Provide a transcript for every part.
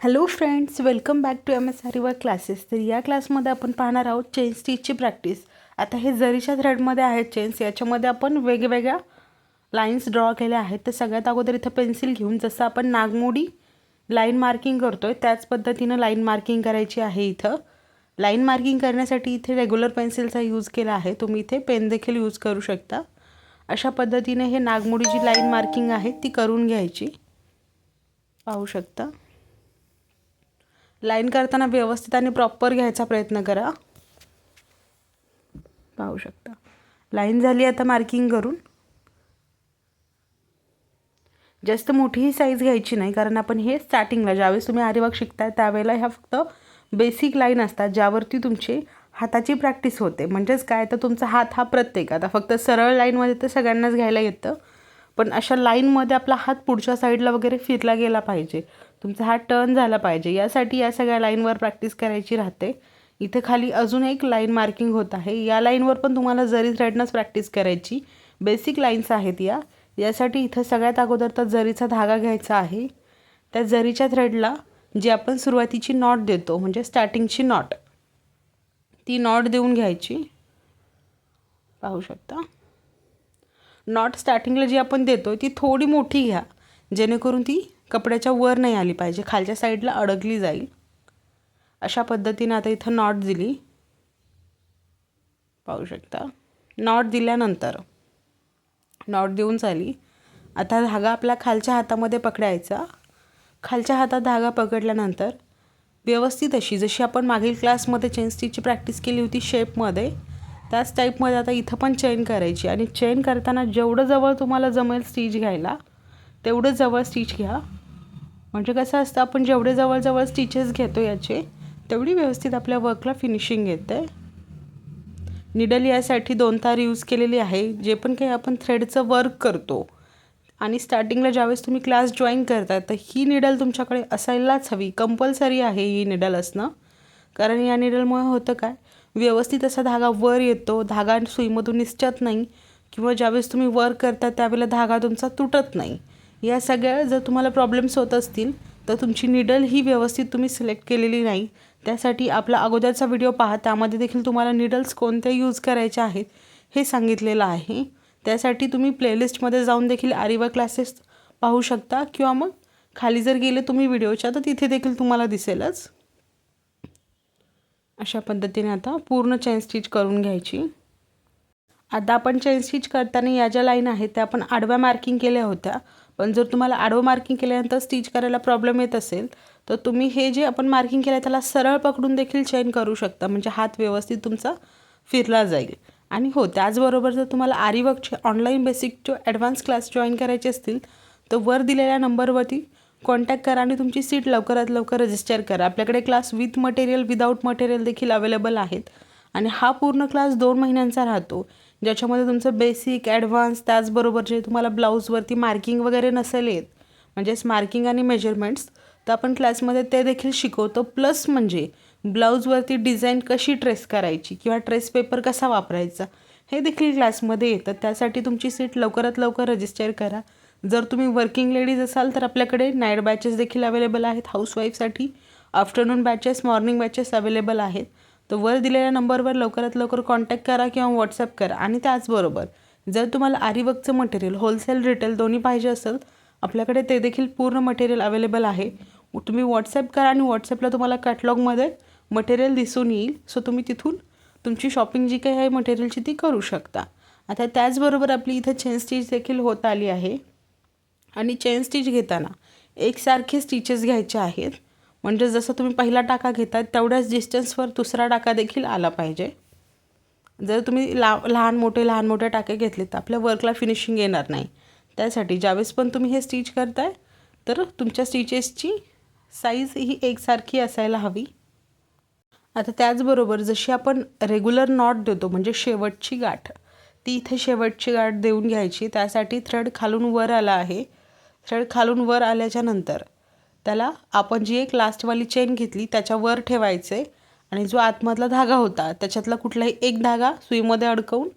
Hello friends, welcome back to M S आरीवर्क classes. तर या क्लासमध्ये आपण पाहणार आहोत चेन स्टिचची प्रॅक्टिस. आता हे जरीच्या थ्रेडमध्ये आहेत चेन्स. याच्यामध्ये आपण वेगवेगळ्या लाईन्स ड्रॉ केल्या आहेत. तर सगळ्यात अगोदर इथं पेन्सिल घेऊन जसं आपण नागमोडी लाईन मार्किंग करतोय त्याच पद्धतीनं लाईन मार्किंग करायची आहे. इथं लाईन मार्किंग करण्यासाठी इथे रेग्युलर पेन्सिलचा यूज केला आहे. तुम्ही इथे पेन देखील यूज करू शकता. अशा पद्धतीने हे नागमोडीची लाईन मार्किंग आहे ती करून घ्यायची. पाहू शकता. लाईन करताना व्यवस्थित आणि प्रॉपर घ्यायचा प्रयत्न करा. पाहू शकता लाईन झाली. आता मार्किंग करून जास्त मोठीही साईज घ्यायची नाही, कारण आपण हे स्टार्टिंगला ज्यावेळेस तुम्ही आरीवर्क शिकताय त्यावेळेला ह्या फक्त बेसिक लाईन असतात ज्यावरती तुमची हाताची प्रॅक्टिस होते. म्हणजेच काय, तर तुमचा हात हा प्रत्येक आता फक्त सरळ लाईनमध्ये तर सगळ्यांनाच घ्यायला येतं, पण अशा लाईनमध्ये आपला हात पुढच्या साईडला वगैरे फिरला गेला पाहिजे, तुमचा हात टर्न झाला पाहिजे. यासाठी या सगळ्या लाईनवर प्रॅक्टिस करायची राहते. इथे खाली अजून एक लाईन मार्किंग होत आहे. या लाईनवर पण तुम्हाला जरी थ्रेडनंच प्रॅक्टिस करायची. बेसिक लाईन्स आहेत यासाठी इथं सगळ्यात अगोदर तर जरीचा धागा घ्यायचा आहे. त्या जरीच्या थ्रेडला जी आपण सुरुवातीची नॉट देतो, म्हणजे स्टार्टिंगची नॉट, ती नॉट देऊन घ्यायची. पाहू शकता. नॉट स्टार्टिंगला जी आपण देतो ती थोडी मोठी घ्या, जेणेकरून ती कपड्याच्या वर नाही आली पाहिजे, खालच्या साईडला अडकली जाईल. अशा पद्धतीने आता इथं नॉट दिली. पाहू शकता. नॉट दिल्यानंतर नॉट देऊन झाली. आता धागा आपल्या खालच्या हातामध्ये पकडायचा. खालच्या हातात धागा पकडल्यानंतर व्यवस्थित अशी जशी आपण मागील क्लासमध्ये चेन स्टिचची प्रॅक्टिस केली होती शेपमध्ये, त्याच टाईपमध्ये आता इथं पण चेन करायची. आणि चेन करताना जेवढं जवळ तुम्हाला जमेल स्टिच घ्यायला तेवढं जवळ स्टिच घ्या. म्हणजे कसं असतं, आपण जेवढे जवळजवळ स्टिचेस घेतो याचे तेवढी व्यवस्थित आपल्या वर्कला फिनिशिंग येते. निडल यासाठी 2 तार यूज केलेली आहे. जे पण काही आपण थ्रेडचं वर्क करतो आणि स्टार्टिंगला ज्यावेळेस तुम्ही क्लास जॉईन करता तर ही निडल तुमच्याकडे असायलाच हवी. कंपल्सरी आहे ही निडल असणं, कारण या निडलमुळे होतं काय, व्यवस्थित असा धागा वर येतो, धागा सुईमधून निसटत नाही, किंवा ज्यावेळेस तुम्ही वर्क करता त्यावेळेला धागा तुमचा तुटत नाही. या सगळ्या जर तुम्हाला प्रॉब्लेम्स होत असतील तर तुमची निडल ही व्यवस्थित तुम्ही सिलेक्ट केलेली नाही. त्यासाठी आपला अगोदरचा व्हिडिओ पहा, त्यामध्ये देखील तुम्हाला निडल्स कोणत्या यूज करायच्या आहेत हे सांगितलेलं आहे. त्यासाठी तुम्ही प्लेलिस्टमध्ये जाऊन देखील आरीवर्क क्लासेस पाहू शकता, किंवा मग खाली जर गेले तुम्ही व्हिडिओच्या तर तिथे देखील तुम्हाला दिसेलच. अशा पद्धतीने आता पूर्ण चेन स्टिच करून घ्यायची. आता आपण चेन स्टिच करताना या ज्या लाईन आहेत त्या आपण आडव्या मार्किंग केल्या होत्या, पण जर तुम्हाला आडवं मार्किंग केल्यानंतर स्टिच करायला प्रॉब्लेम येत असेल तर तुम्ही हे जे आपण मार्किंग केलं त्याला सरळ पकडून देखील चेन करू शकता, म्हणजे हात व्यवस्थित तुमचा फिरला जाईल. आणि हो, त्याचबरोबर जर तुम्हाला आरीवर्कचे online basic to advance class join करायचे असतील तर वर दिलेल्या नंबरवरती कॉन्टॅक्ट करा आणि तुमची सीट लवकरात लवकर रजिस्टर करा. आपल्याकडे class with material, without material देखील अवेलेबल आहेत. आणि हा पूर्ण क्लास 2 महिन्यांचा राहतो, ज्याच्यामध्ये तुमचं बेसिक, ॲडव्हान्स, त्याचबरोबर जे तुम्हाला ब्लाऊजवरती मार्किंग वगैरे नसेल येत, म्हणजेच मार्किंग आणि मेजरमेंट्स, तर आपण क्लासमध्ये ते देखील शिकवतो. प्लस म्हणजे ब्लाऊजवरती डिझाईन कशी ट्रेस करायची किंवा ट्रेस पेपर कसा वापरायचा हे देखील क्लासमध्ये येतं. त्यासाठी तुमची सीट लवकरात लवकर रजिस्टर करा. जर तुम्ही वर्किंग लेडीज असाल तर आपल्याकडे नाईट बॅचेस देखील अवेलेबल आहेत. हाऊसवाईफसाठी afternoon batches, morning batches available आहेत. तर वर दिलेल्या नंबरवर लवकरात लवकर कॉन्टॅक्ट करा किंवा व्हॉट्सअप करा. आणि त्याचबरोबर जर तुम्हाला आरीवर्कचं मटेरियल होलसेल, रिटेल दोन्ही पाहिजे असेल, आपल्याकडे ते देखील पूर्ण मटेरियल अवेलेबल आहे. तुम्ही व्हॉट्सअप करा आणि व्हॉट्सअपला तुम्हाला कॅटलॉगमध्ये मटेरियल दिसून येईल. सो तुम्ही तिथून तुमची शॉपिंग जी काही आहे मटेरियलची ती करू शकता. आता त्याचबरोबर आपली इथं चेन स्टिच देखील होत आली आहे. आणि चेन स्टिच घेताना एकसारखे स्टिचेस घ्यायचे आहेत, म्हणजे जसं तुम्ही पहिला टाका घेतात तेवढ्याच डिस्टन्सवर दुसरा टाका देखील आला पाहिजे. जर तुम्ही लहान मोठे टाके घेतले तर आपल्या वर्कला फिनिशिंग येणार नाही. त्यासाठी ज्यावेळेस पण तुम्ही हे स्टिच करताय तर तुमच्या स्टिचेसची साईज ही एकसारखी असायला हवी. आता त्याचबरोबर जशी आपण रेग्युलर नॉट देतो, म्हणजे शेवटची गाठ, ती इथे शेवटची गाठ देऊन घ्यायची. त्यासाठी थ्रेड खालून वर आला आहे. थ्रेड खालून वर आल्याच्या नंतर त्याला आपण जी एक लास्टवाली चेन घेतली त्याच्यावर ठेवायचे, आणि जो आतमधला धागा होता त्याच्यातला कुठलाही एक धागा सुईमध्ये अडकवून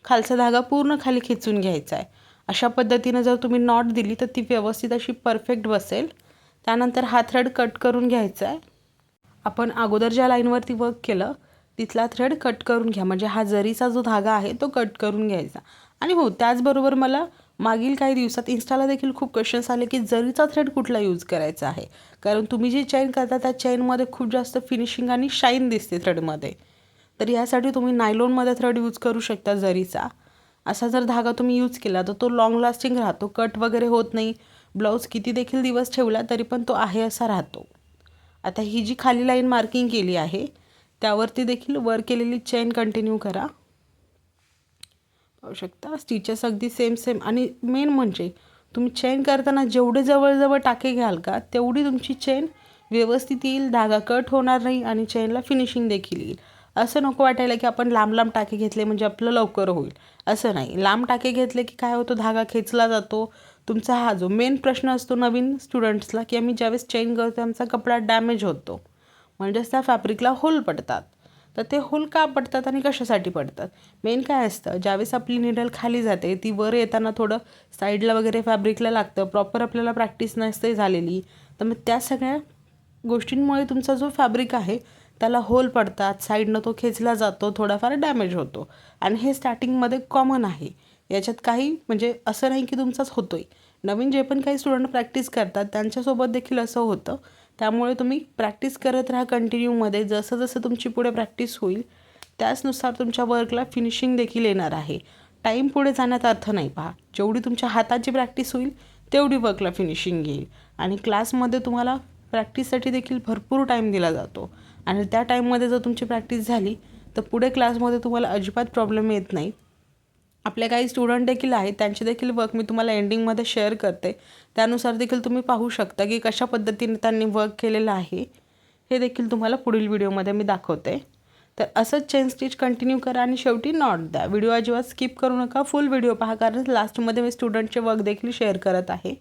खालचा धागा पूर्ण खाली खेचून घ्यायचा आहे. अशा पद्धतीनं जर तुम्ही नॉट दिली तर ती व्यवस्थित अशी परफेक्ट बसेल. त्यानंतर हा थ्रेड कट करून घ्यायचा आहे. आपण अगोदर ज्या लाईनवरती वर्क केलं तिथला थ्रेड कट करून घ्या, म्हणजे हा जरीचा जो धागा आहे तो कट करून घ्यायचा. आणि हो, त्याचबरोबर मला मागील काही दिवसात इन्स्टाला देखील खूप क्वेश्चन्स आले की जरीचा थ्रेड कुठला यूज करायचा आहे, कारण तुम्ही जी चेन करता त्या चेनमध्ये खूप जास्त फिनिशिंग आणि शाईन दिसते थ्रेडमध्ये. तर यासाठी तुम्ही नायलॉनमध्ये थ्रेड यूज करू शकता जरीचा. असा जर धागा तुम्ही यूज केला तर तो लॉंग लास्टिंग राहतो, कट वगैरे होत नाही. ब्लाऊज किती देखील दिवस ठेवला तरी पण तो आहे असा राहतो. आता ही जी खाली लाईन मार्किंग केली आहे त्यावरती देखील वर केलेली चेन कंटिन्यू करा. पाहू शकता स्टिचेस अगदी सेम. आणि मेन म्हणजे तुम्ही चेन करताना जेवढे जवळजवळ टाके घ्याल का तेवढी तुमची चेन व्यवस्थित येईल, धागा कट होणार नाही आणि चेनला फिनिशिंग देखील येईल. असं नको वाटायला की आपण लांब टाके घेतले म्हणजे आपलं लवकर होईल, असं नाही. लांब टाके घेतले की काय होतं, धागा खेचला जातो. तुमचा हा जो मेन प्रश्न असतो नवीन स्टुडंट्सला की आम्ही ज्यावेळेस चेन करतो आमचा कपडा डॅमेज होतो, म्हणजेच त्या फॅब्रिकला होल पडतात. तर ते होल का पडतात आणि कशासाठी पडतात? मेन काय असतं, ज्यावेळेस आपली निडल खाली जाते ती वर येताना थोडं साईडला वगैरे फॅब्रिकला लागतं, प्रॉपर आपल्याला प्रॅक्टिस नसते झालेली, तर मग त्या सगळ्या गोष्टींमुळे तुमचा जो फॅब्रिक आहे त्याला होल पडतात, साईडनं तो खेचला जातो, थोडाफार डॅमेज होतो. आणि हे स्टार्टिंगमध्ये कॉमन आहे, याच्यात काही म्हणजे असं नाही की तुमचाच होतोय. नवीन जे पण काही स्टुडंट प्रॅक्टिस करतात त्यांच्यासोबत देखील असं होतं. त्यामुळे तुम्ही प्रॅक्टिस करत राहा कंटिन्यूमध्ये. जसं जसं तुमची पुढे प्रॅक्टिस होईल त्याचनुसार तुमच्या वर्कला फिनिशिंग देखील येणार आहे. टाईम पुढे जाण्यात अर्थ नाही. पहा, जेवढी तुमच्या हाताची प्रॅक्टिस होईल तेवढी वर्कला फिनिशिंग येईल. आणि क्लासमध्ये तुम्हाला प्रॅक्टिससाठी देखील भरपूर टाईम दिला जातो आणि त्या टाईममध्ये जर तुमची प्रॅक्टिस झाली तर पुढे क्लासमध्ये तुम्हाला अजिबात प्रॉब्लेम येत नाही. आपले काही स्टुडंट देखील आहेत, त्यांचे देखील वर्क मी तुम्हाला एंडिंगमध्ये शेअर करते. त्यानुसार देखील तुम्ही पाहू शकता की कशा पद्धतीने त्यांनी वर्क केलेलं आहे, हे देखील तुम्हाला पुढील व्हिडिओमध्ये मी दाखवते. तर असंच चेन स्टिच कंटिन्यू करा आणि शेवटी नॉट द्या. व्हिडिओ अजिबात स्किप करू नका, फुल व्हिडिओ पहा, कारण लास्टमध्ये मी स्टुडंटचे वर्क देखील शेअर करत आहे.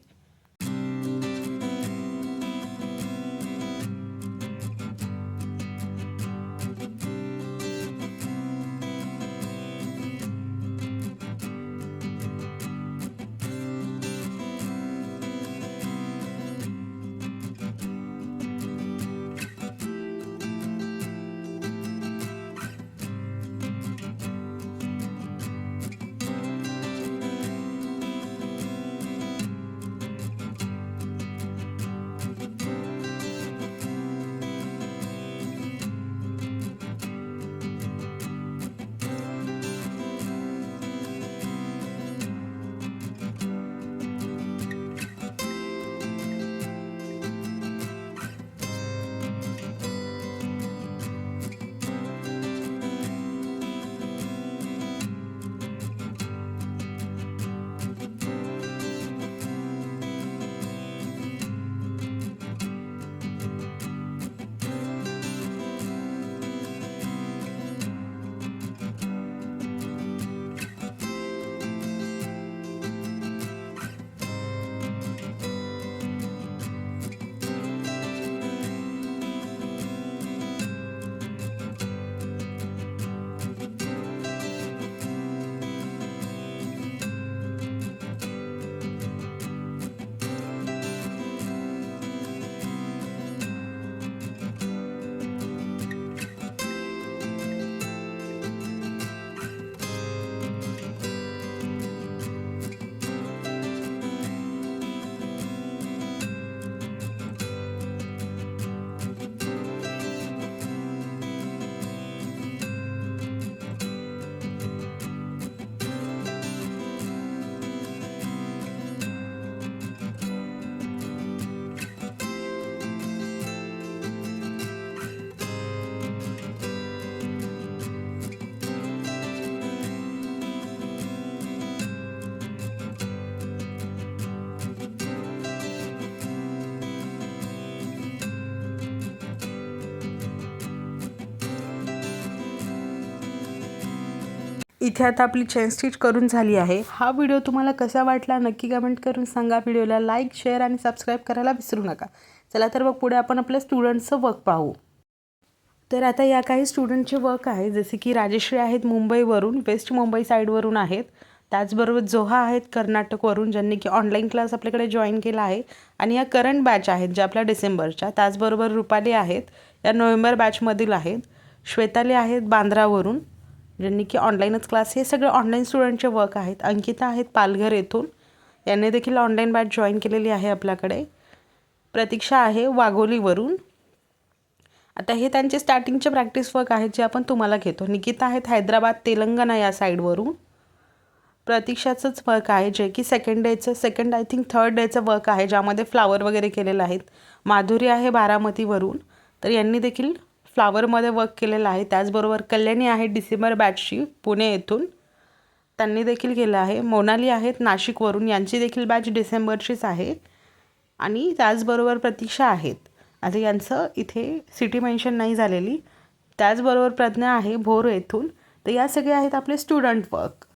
इथे आता आपली चेन स्टिच करून झाली आहे. हा व्हिडिओ तुम्हाला कसा वाटला नक्की कमेंट करून सांगा. व्हिडिओला लाईक, शेअर आणि सबस्क्राईब करायला विसरू नका. चला तर मग पुढे आपण आपल्या स्टुडंटचं वर्क पाहू. तर आता या काही स्टुडंटचे वर्क आहे, जसे की राजेश्री आहेत मुंबईवरून, वेस्ट मुंबई साईडवरून आहेत. त्याचबरोबर जोहा आहेत कर्नाटकवरून, ज्यांनी की ऑनलाईन क्लास आपल्याकडे जॉईन केला आहे आणि या करंट बॅच आहेत ज्या आपल्या डिसेंबरच्या. त्याचबरोबर रुपाली आहेत, या नोव्हेंबर बॅचमधील आहेत. श्वेताली आहेत बांद्रावरून, ज्यांनी की ऑनलाईनच क्लास, हे सगळे ऑनलाईन स्टुडंटचे वर्क आहेत. अंकिता आहेत पालघर येथून, यांनी देखील ऑनलाईन बॅच जॉईन केलेली आहे आपल्याकडे. प्रतीक्षा आहे वाघोलीवरून. आता हे त्यांचे स्टार्टिंगचे प्रॅक्टिस वर्क आहेत जे आपण तुम्हाला घेतो. निकिता आहेत हैदराबाद तेलंगणा या साईडवरून. प्रतीक्षाचंच वर्क आहे जे की सेकंड आय थिंक थर्ड डेचं वर्क आहे, ज्यामध्ये फ्लावर वगैरे केलेलं आहेत. माधुरी आहे बारामतीवरून, तर यांनी देखील फ्लावरमध्ये वर्क केलेलं आहे. त्याचबरोबर कल्याणी आहे डिसेंबर बॅचची पुणे येथून, त्यांनी देखील केलं आहे. मोनाली आहेत नाशिकवरून, यांची देखील बॅच डिसेंबरचीच आहे. आणि त्याचबरोबर प्रतीक्षा आहेत, आता यांचं इथे सिटी मेन्शन नाही झालेली. त्याचबरोबर प्रज्ञा आहे भोर येथून. तर या सगळे आहेत आपले स्टुडंट वर्क.